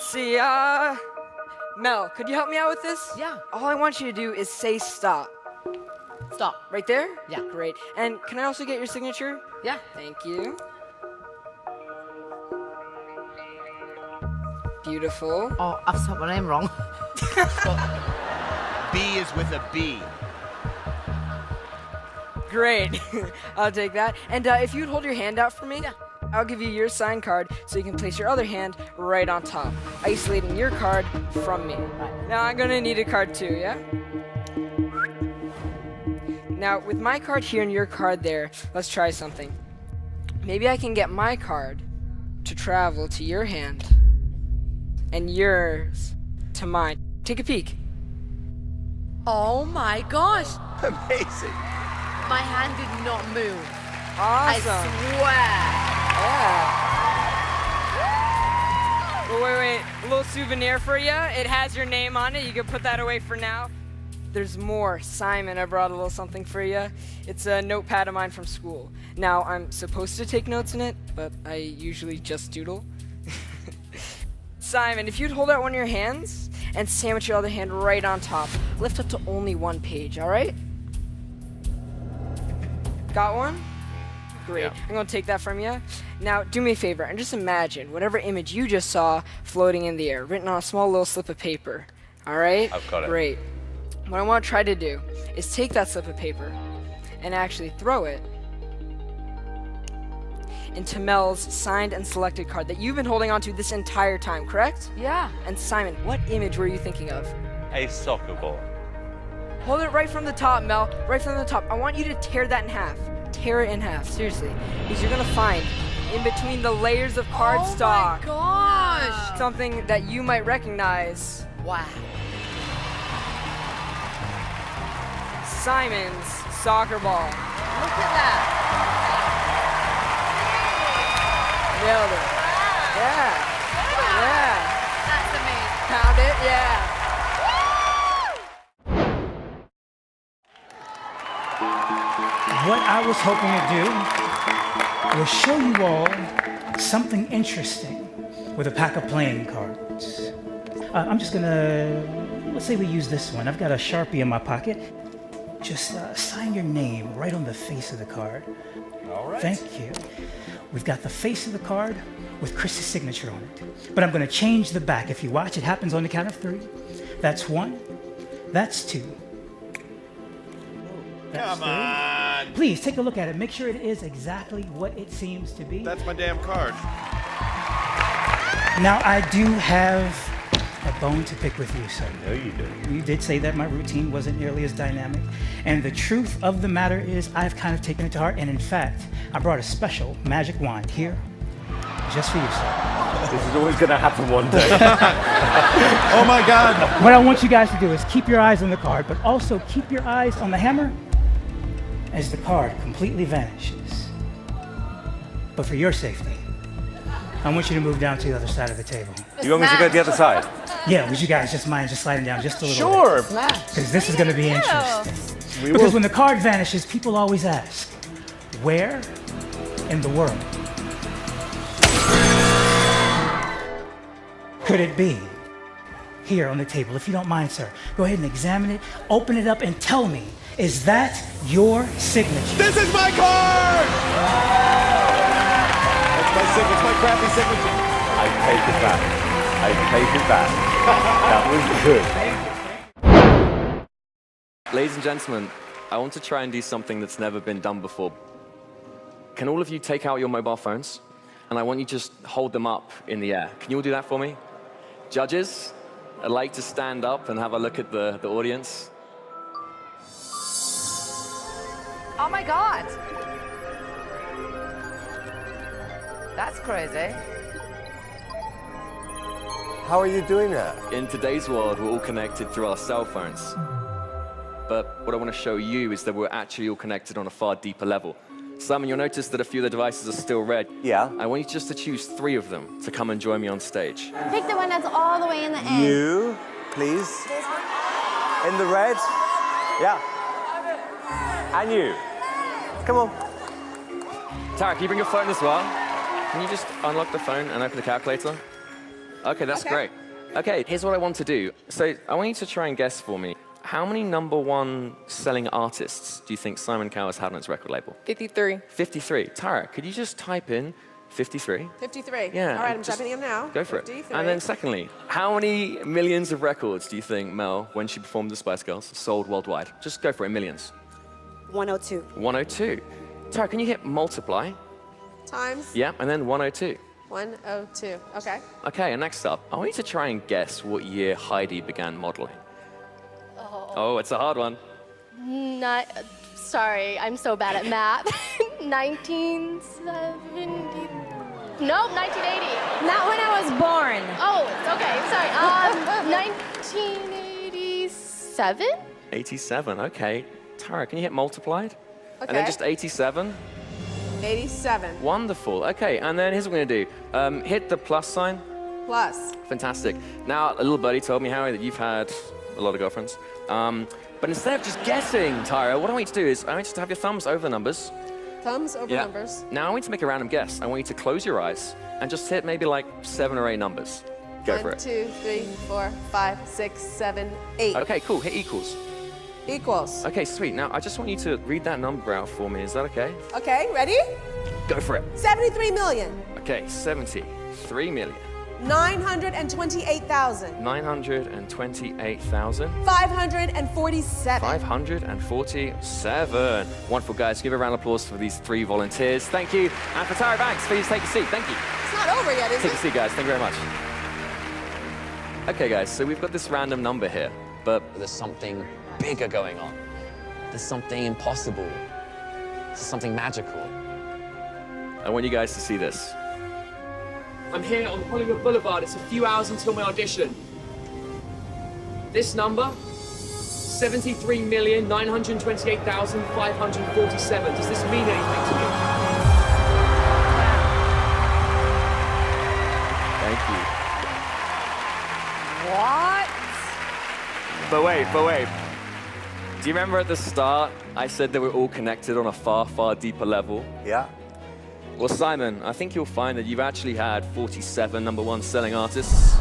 let's see, Mel, could you help me out with this? Yeah. All I want you to do is say stop. Stop. Right there? Yeah. Great. And can I also get your signature? Yeah. Thank you. Beautiful. Oh, I've spelled my name wrong. B is with a B. Great. I'll take that. And if you'd hold your hand out for me, Yeah. I'll give you your signed card so you can place your other hand right on top, isolating your card from me. Right. Now I'm gonna need a card too, yeah? Now with my card here and your card there, let's try something. Maybe I can get my card to travel to your hand and yours to mine. Take a peek. Oh my gosh. Amazing. My hand did not move. Awesome. I swear. Yeah. Well, wait. A little souvenir for you. It has your name on it. You can put that away for now. There's more. Simon, I brought a little something for you. It's a notepad of mine from school. Now, I'm supposed to take notes in it, but I usually just doodle. Simon, if you'd hold out one of your hands and sandwich your other hand right on top, lift up to only one page, all right? Got one? Great. Yeah. I'm going to take that from you. Now, do me a favor and just imagine whatever image you just saw floating in the air, written on a small little slip of paper. All right? I've got it. Great. What I want to try to do is take that slip of paper and actually throw it into Mel's signed and selected card that you've been holding onto this entire time, correct? Yeah. And Simon, what image were you thinking of? A soccer ball. Hold it right from the top, Mel. Right from the top. I want you to tear that in half. Tear it in half, seriously. Because you're gonna find in between the layers of cardstock Oh my gosh. something that you might recognize. Wow. Simon's soccer ball. Look at that. Nailed it. Yeah. Yeah. That's amazing. Found it? Yeah. What I was hoping to do was show you all something interesting with a pack of playing cards. I'm just gonna, let's say we use this one. I've got a Sharpie in my pocket. Just sign your name right on the face of the card. All right. Thank you. We've got the face of the card with Chris's signature on it. But I'm gonna change the back. If you watch, it happens on the count of 3. That's 1, that's 2. That's Come on. Please take a look at it. Make sure it is exactly what it seems to be. That's my damn card. Now, I do have a bone to pick with you, sir. No, you do. You did say that my routine wasn't nearly as dynamic. And the truth of the matter is I've kind of taken it to heart. And in fact, I brought a special magic wand here just for you, sir. This is always going to happen one day. Oh my God. What I want you guys to do is keep your eyes on the card, but also keep your eyes on the hammer as the card completely vanishes. But for your safety, I want you to move down to the other side of the table. You want me to go to the other side? Yeah, would you guys just mind just sliding down just a little Sure. bit? Because this is going to be interesting. We Because will. when the card vanishes, people always ask, where in the world could it be? Here on the table, if you don't mind, sir. Go ahead and examine it, open it up, and tell me, is that your signature? This is my card! That's my signature. It's my crappy signature. I take it back. I take it back. That was good. Ladies and gentlemen, I want to try and do something that's never been done before. Can all of you take out your mobile phones? And I want you to just hold them up in the air. Can you all do that for me? Judges, I'd like to stand up and have a look at the audience. Oh my God. That's crazy. How are you doing that? In today's world, we're all connected through our cell phones. But what I want to show you is that we're actually all connected on a far deeper level. Simon, you'll notice that a few of the devices are still red. Yeah. I want you just to choose 3 of them to come and join me on stage. Pick the one that's all the way in the end. You, please. In the red. Yeah. And you. Come on. Tara, can you bring your phone as well? Can you just unlock the phone and open the calculator? Okay, that's great. Okay, here's what I want to do. So I want you to try and guess for me. How many #1 selling artists do you think Simon Cowell has had on his record label? 53. 53. Tara, could you just type in 53? 53. Yeah. All right, I'm just typing in now. Go for 53. it. And then secondly, how many millions of records do you think Mel, when she performed the Spice Girls, sold worldwide? Just go for it, millions. 102. 102. Tara, can you hit multiply? Times Yeah, and then 102. 102. Okay. Okay, and next up, I want you to try and guess what year Heidi began modeling. Oh, it's a hard one. Not, sorry, I'm so bad at math. 1970. Nope, 1980. Not when I was born. Oh, okay, sorry. 1987? 87, okay. Tara, can you hit multiplied? And then Okay. just 87. 87 Wonderful. Okay, and then here's what we're gonna do. Hit the plus sign. plus. Fantastic. Now, a little buddy told me, Harry, that you've had a lot of girlfriends. But instead of just guessing, Tyra, what I want you to do is I want you to have your thumbs over the numbers. Thumbs over numbers. Now I want you to make a random guess. I want you to close your eyes and just hit maybe like 7 or 8 numbers. Go for 1, it. 2, 3, 4, 5, 6, 7, 8. Okay, cool. Hit equals. Equals. Okay, sweet. Now I just want you to read that number out for me. Is that okay? Okay, ready? Go for it. 73 million. Okay, 73 million. 928,000. 928,000. 547. 547. Wonderful, guys. Give a round of applause for these 3 volunteers. Thank you. And for Tyra Banks, please take a seat. Thank you. It's not over yet, is Take a it? seat, guys. Thank you very much. Okay, guys, so we've got this random number here, but There's something bigger going on. There's something impossible. There's something magical. I want you guys to see this. I'm here on Hollywood Boulevard. It's a few hours until my audition. This number, 73,928,547. Does this mean anything to you? Thank you. What? But wait. Do you remember at the start I said that we're all connected on a far, far deeper level? Yeah. Well, Simon, I think you'll find that you've actually had 47 #1 selling artists.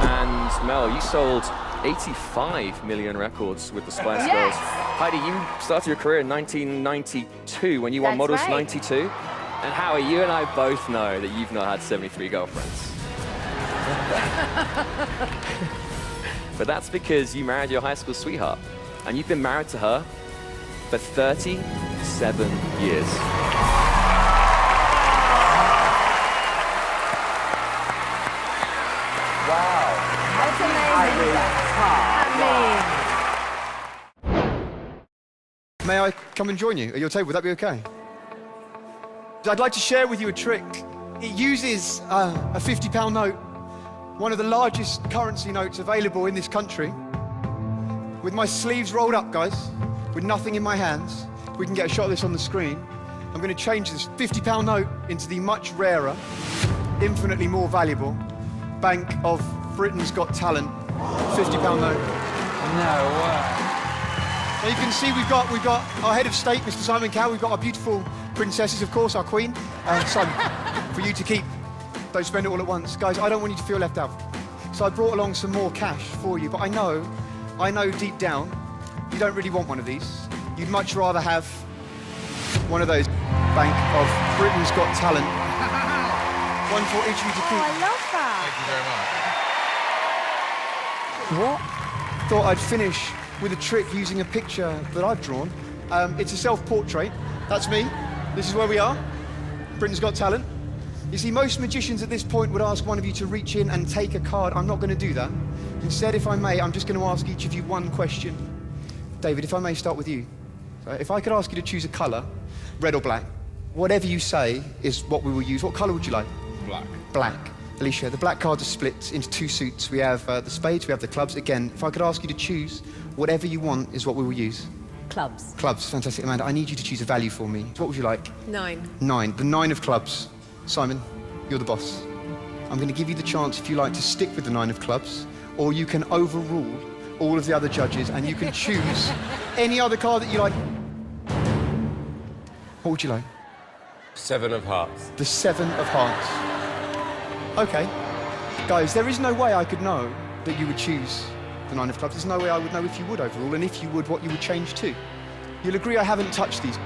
And Mel, you sold 85 million records with the Spice Girls. Heidi, you started your career in 1992 when you won That's Models right. 92. And Howie, you and I both know that you've not had 73 girlfriends. But that's because you married your high school sweetheart. And you've been married to her for 37 years. That's amazing. May I come and join you at your table? Would that be okay? I'd like to share with you a trick. It uses a £50 note, one of the largest currency notes available in this country. With my sleeves rolled up, guys, with nothing in my hands, we can get a shot of this on the screen. I'm going to change this £50 note into the much rarer, infinitely more valuable Bank of Britain's Got Talent £50 note. No way. Now you can see we've got our head of state, Mr. Simon Cowell. We've got our beautiful princesses, of course, our queen. Son, for you to keep. Don't spend it all at once. Guys, I don't want you to feel left out. So I brought along some more cash for you, but I know deep down, you don't really want one of these. You'd much rather have one of those Bank of Britain's Got Talent. One for each of you to keep. I love that. Thank you very much. What? Thought I'd finish with a trick using a picture that I've drawn. It's a self-portrait. That's me. This is where we are. Britain's Got Talent. You see, most magicians at this point would ask one of you to reach in and take a card. I'm not going to do that. Instead, if I may, I'm just going to ask each of you one question. David, if I may start with you. So if I could ask you to choose a colour, red or black, whatever you say is what we will use. What colour would you like? Black. Black. Alicia, the black cards are split into 2 suits. We have the spades, we have the clubs. Again, if I could ask you to choose, whatever you want is what we will use. Clubs. Clubs, fantastic. Amanda, I need you to choose a value for me. What would you like? 9. 9. The 9 of clubs. Simon, you're the boss. I'm going to give you the chance, if you like, to stick with the 9 of clubs, or you can overrule all of the other judges and you can choose any other card that you like. What would you like? 7 of hearts. The 7 of hearts. Okay. Guys, there is no way I could know that you would choose the 9 of clubs. There's no way I would know if you would overall, and if you would, what you would change to. You'll agree I haven't touched these.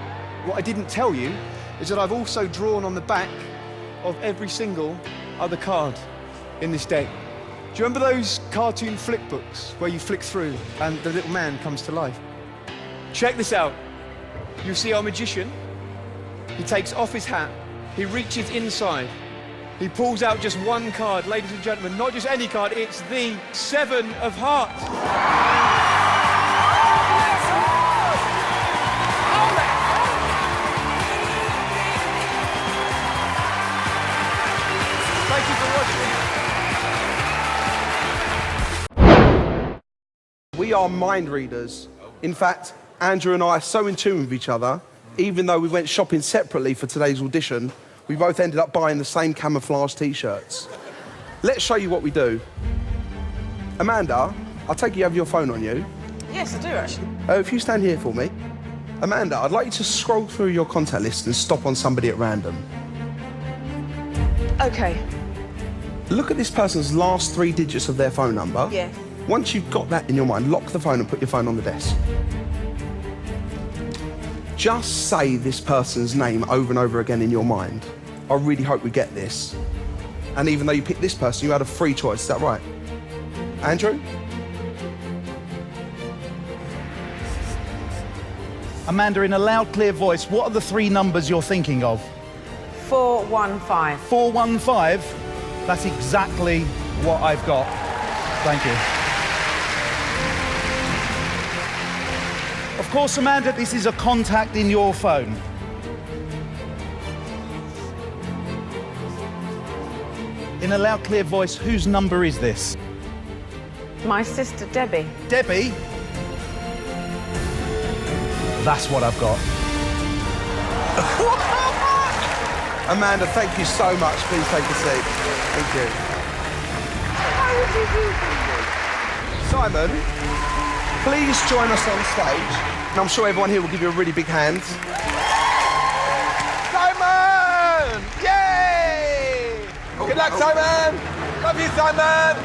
What I didn't tell you is that I've also drawn on the back of every single other card in this deck. Do you remember those cartoon flick books where you flick through and the little man comes to life? Check this out. You see our magician? He takes off his hat, he reaches inside, he pulls out just one card, ladies and gentlemen, not just any card, it's the 7 of Hearts. Thank you for watching. We are mind readers. In fact, Andrew and I are so in tune with each other, even though we went shopping separately for today's audition, we both ended up buying the same camouflage t-shirts. Let's show you what we do. Amanda, I take it you have your phone on you. Yes, I do, actually. If you stand here for me. Amanda, I'd like you to scroll through your contact list and stop on somebody at random. Okay. Look at this person's last 3 digits of their phone number. Yeah. Once you've got that in your mind, lock the phone and put your phone on the desk. Just say this person's name over and over again in your mind. I really hope we get this. And even though you picked this person, you had a free choice, is that right? Andrew? Amanda, in a loud, clear voice, what are the 3 numbers you're thinking of? 415. 415? That's exactly what I've got. Thank you. Of course, Amanda, this is a contact in your phone. In a loud, clear voice, whose number is this? My sister, Debbie. Debbie? That's what I've got. Amanda, thank you so much. Please take a seat. Thank you. Why would you do that? Simon, please join us on stage. And I'm sure everyone here will give you a really big hand. Simon! Yay! Good luck, Simon! Love you, Simon!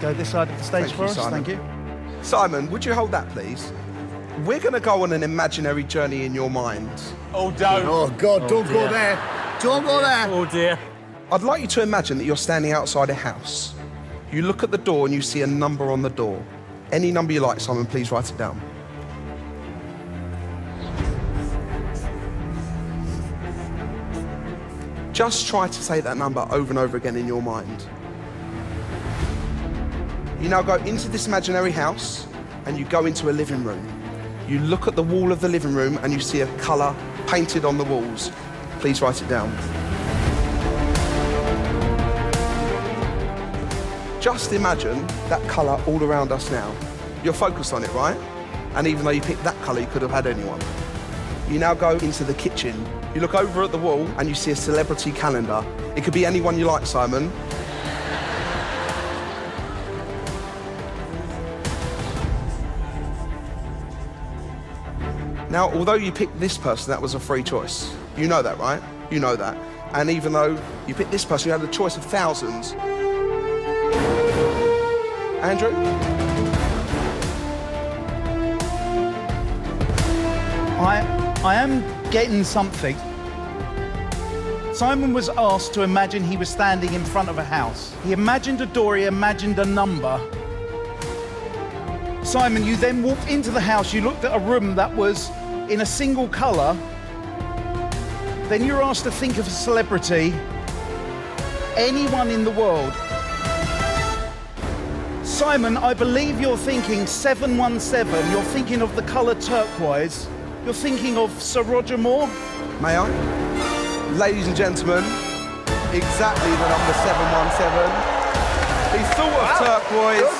Go this side of the stage for us, thank you. Simon, would you hold that, please? We're going to go on an imaginary journey in your mind. Oh, don't. Oh, God, don't go there. Don't go there. Oh, dear. I'd like you to imagine that you're standing outside a house. You look at the door and you see a number on the door. Any number you like, Simon, please write it down. Just try to say that number over and over again in your mind. You now go into this imaginary house and you go into a living room. You look at the wall of the living room and you see a colour painted on the walls. Please write it down. Just imagine that colour all around us now. You're focused on it, right? And even though you picked that colour, you could have had anyone. You now go into the kitchen. You look over at the wall and you see a celebrity calendar. It could be anyone you like, Simon. Now, although you picked this person, that was a free choice. You know that, right? You know that. And even though you picked this person, you had a choice of thousands. Andrew? I am getting something. Simon was asked to imagine he was standing in front of a house. He imagined a door, he imagined a number. Simon, you then walked into the house, you looked at a room that was in a single colour. Then you're asked to think of a celebrity, anyone in the world. Simon, I believe you're thinking 717, you're thinking of the colour turquoise, you're thinking of Sir Roger Moore. May I? Ladies and gentlemen, exactly the number 717. He thought of turquoise.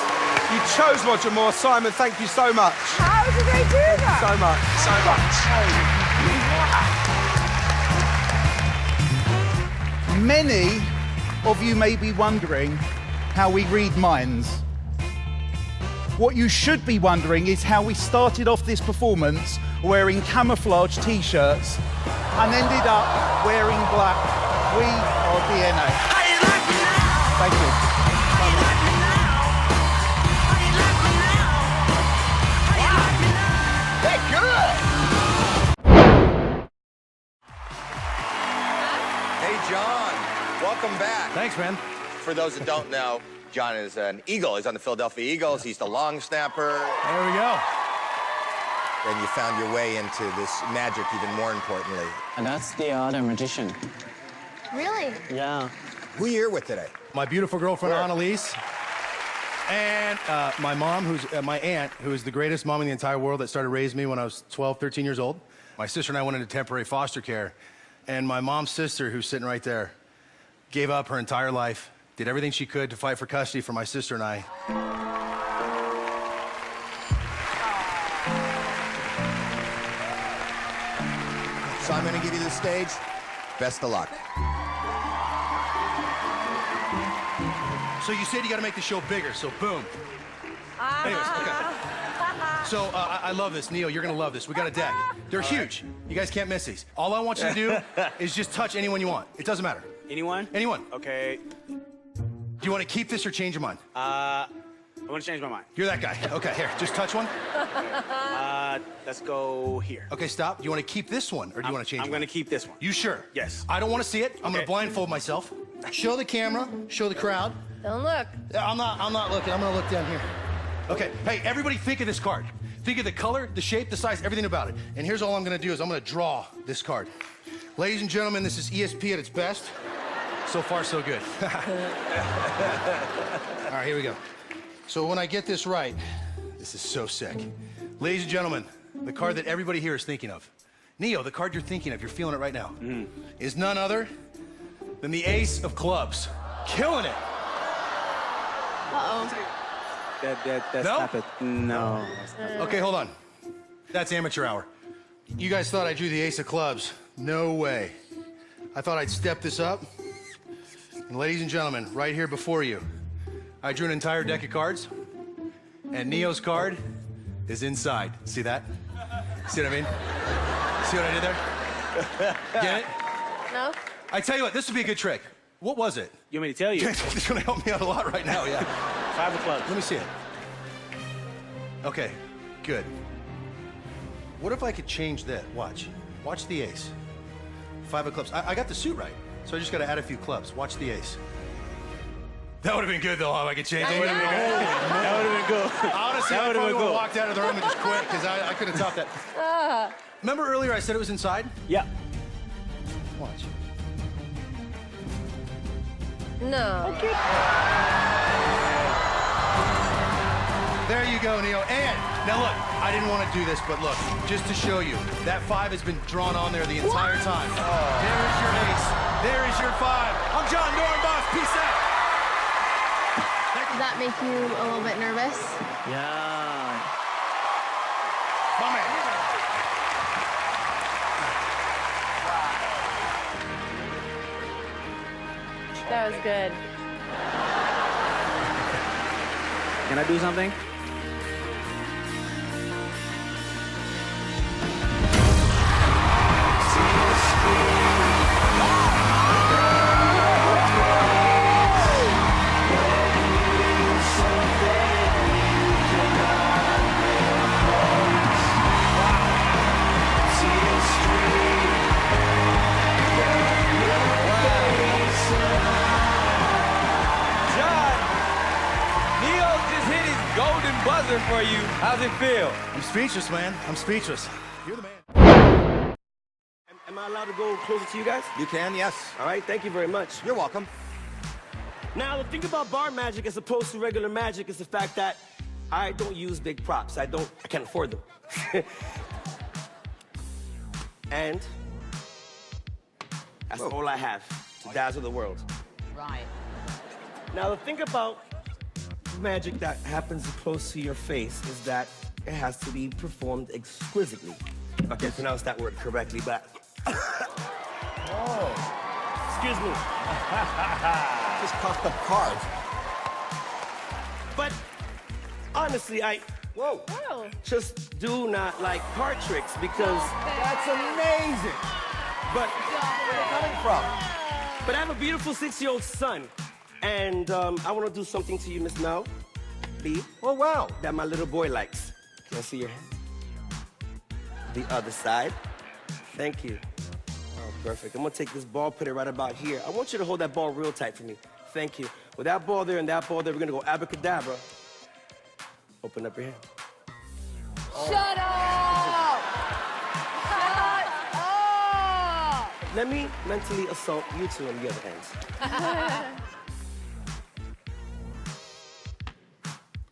You chose Roger Moore. Simon, thank you so much. How did they do that? So much. So much. Many of you may be wondering how we read minds. What you should be wondering is how we started off this performance wearing camouflage t-shirts and ended up wearing black. We are DNA. Thank you. Hey, good. Hey, John. Welcome back. Thanks, man. For those that don't know, John is an Eagle. He's on the Philadelphia Eagles. He's the long snapper. There we go. And you found your way into this magic even more importantly. And that's the other magician. Really? Yeah. Who are you here with today? My beautiful girlfriend, Annalise. And my mom, who's my aunt, who is the greatest mom in the entire world that started raising me when I was 12, 13 years old. My sister and I went into temporary foster care. And my mom's sister, who's sitting right there, gave up her entire life, did everything she could to fight for custody for my sister and I. So I'm going to give you the stage. Best of luck. So you said you got to make the show bigger, so boom. Anyways, okay. So I love this. Neil, you're going to love this. We got a deck. They're huge. You guys can't miss these. All I want you to do is just touch anyone you want. It doesn't matter. Anyone? Anyone. Okay. Do you want to keep this or change your mind? I want to change my mind. You're that guy. Okay, here, just touch one. Let's go here. Okay, stop. Do you want to keep this one or do you want to change I'm going to keep this one. You sure? Yes. I don't want to see it. I'm going to blindfold myself. Show the camera. Show the crowd. Don't look. I'm not looking. I'm going to look down here. Okay, hey, everybody think of this card. Think of the color, the shape, the size, everything about it. And here's all I'm going to do is I'm going to draw this card. Ladies and gentlemen, this is ESP at its best. So far, so good. All right, here we go. So when I get this right, this is so sick. Ladies and gentlemen, the card that everybody here is thinking of, Neo, the card you're thinking of, you're feeling it right now, is none other than the Ace of Clubs. Killing it. Uh-oh. That's No? not it. No. Okay, hold on. That's amateur hour. You guys thought I drew the Ace of Clubs. No way. I thought I'd step this up. And ladies and gentlemen, right here before you, I drew an entire deck of cards, and Neo's card is inside. See that? See what I mean? See what I did there? Get it? No? I tell you what, this would be a good trick. What was it? You want me to tell you? It's gonna help me out a lot right now, yeah. 5 of clubs. Let me see it. Okay, good. What if I could change that? Watch. Watch the ace. 5 of clubs. I got the suit right, so I just gotta add a few clubs. Watch the ace. That would have been good, though, if I could change it. That would have been good. Honestly, I probably would have walked out of the room and just quit, because I couldn't top that. Remember earlier I said it was inside? Yeah. Watch. No. Okay. There you go, Neo. And now look, I didn't want to do this, but look, just to show you, that 5 has been drawn on there the entire time. There is your ace. There is your 5. I'm John Dornbos. Peace out. Did that make you a little bit nervous? Yeah. My man. That was good. Can I do something? Buzzer for you. How's it feel? I'm speechless, man. I'm speechless. You're the man. Am I allowed to go closer to you guys? You can, yes. All right, thank you very much. You're welcome. Now, the thing about bar magic as opposed to regular magic is the fact that I don't use big props. I can't afford them. And that's all I have to dazzle the world. Right. Now, the thing about magic that happens close to your face is that it has to be performed exquisitely. If I can pronounce that word correctly, but... Oh. Excuse me. Just coughed up cards. But honestly, I just do not like card tricks because... That's amazing. But... Where are you coming from? But I have a beautiful 6-year-old son. And I want to do something to you, Miss Mel. B. Oh, wow. That my little boy likes. Can I see your hand? The other side. Thank you. Oh, perfect. I'm going to take this ball, put it right about here. I want you to hold that ball real tight for me. Thank you. With that ball there and that ball there, we're going to go abracadabra. Open up your hand. Shut up! Shut up! Let me mentally assault you two on the other hands.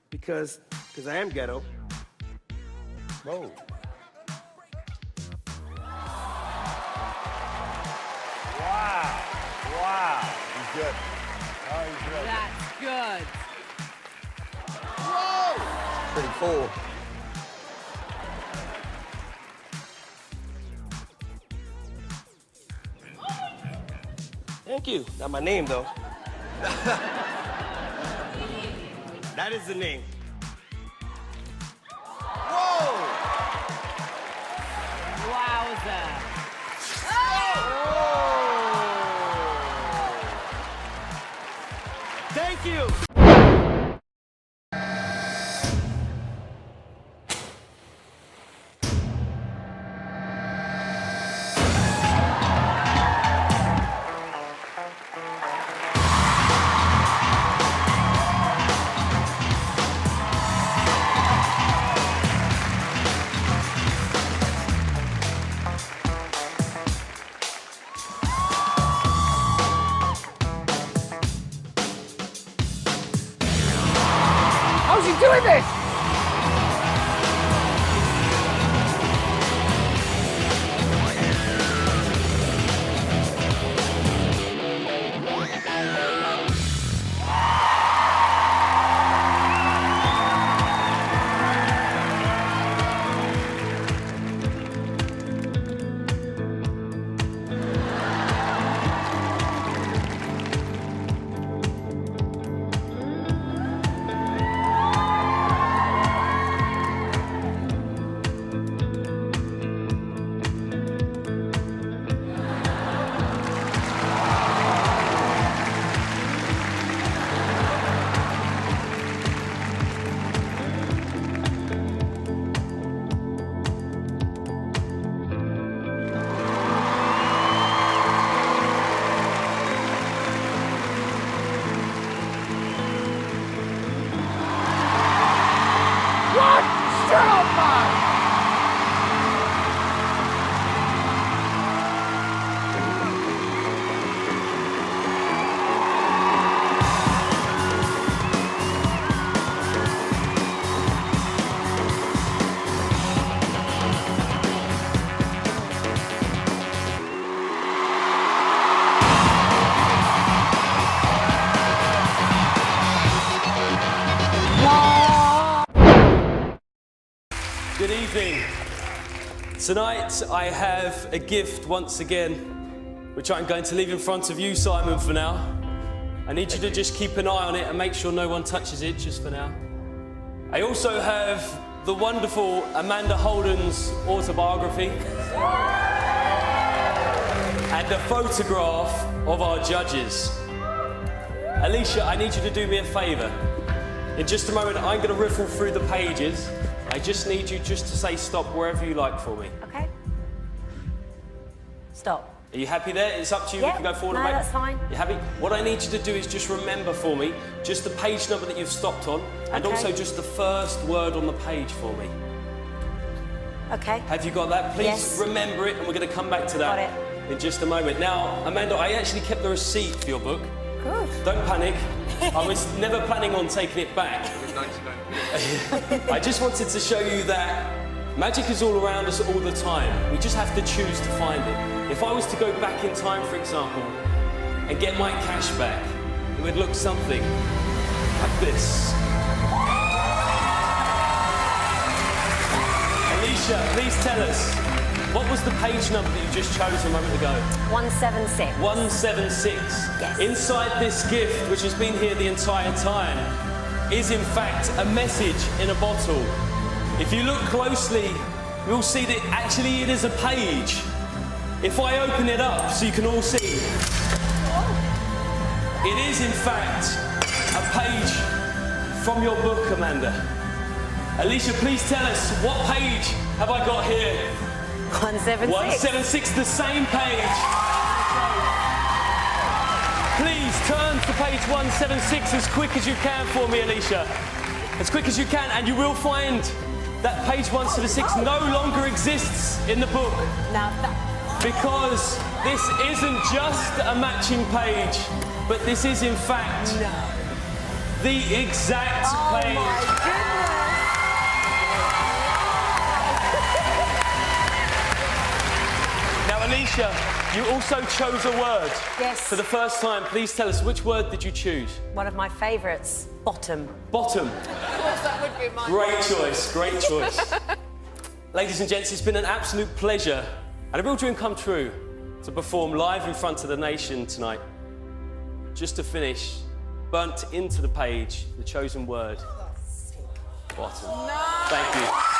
Because I am ghetto. Whoa. Wow. He's good. Oh, he's good. That's good. Whoa! Pretty cool. Thank you. Not my name, though. That is the name. Whoa! Wowza. Thank you. How's he doing this? What? Shut up, man! Good evening. Tonight I have a gift once again, which I'm going to leave in front of you, Simon, for now. I need you to just keep an eye on it and make sure no one touches it just for now. I also have the wonderful Amanda Holden's autobiography and a photograph of our judges. Alicia, I need you to do me a favor. In just a moment, I'm going to riffle through the pages. I just need you just to say stop wherever you like for me. Okay. Stop. Are you happy there? It's up to you. Yeah, We can go forward and no, back. that's fine. You happy? What I need you to do is just remember for me just the page number that you've stopped on, and Okay. also just the first word on the page for me. Okay. Have you got that? Please Yes. remember it, and we're going to come back to that in just a moment. Now, Amanda, I actually kept the receipt for your book. Good. Don't panic. I was never planning on taking it back. I just wanted to show you that magic is all around us all the time. We just have to choose to find it. If I was to go back in time, for example, and get my cash back, it would look something like this. Alicia, please tell us, what was the page number that you just chose a moment ago? 176. 176. Yes. Inside this gift, which has been here the entire time, is in fact a message in a bottle. If you look closely, you'll see that actually it is a page. If I open it up so you can all see. It is, in fact, a page from your book, Amanda. Alicia, please tell us, what page have I got here? 176. 176, the same page. Please turn to page 176 as quick as you can for me, Alicia. As quick as you can, and you will find that page 176 no longer exists in the book. Because this isn't just a matching page, but this is in fact the exact page. My goodness. Now, Alicia, you also chose a word. Yes. For the first time. Please tell us, which word did you choose? One of my favourites, bottom. Bottom. Of course, that would be mine. Great choice, great choice. Ladies and gents, it's been an absolute pleasure and a real dream come true to perform live in front of the nation tonight. Just to finish, burnt into the page, the chosen word, bottom. No. Thank you.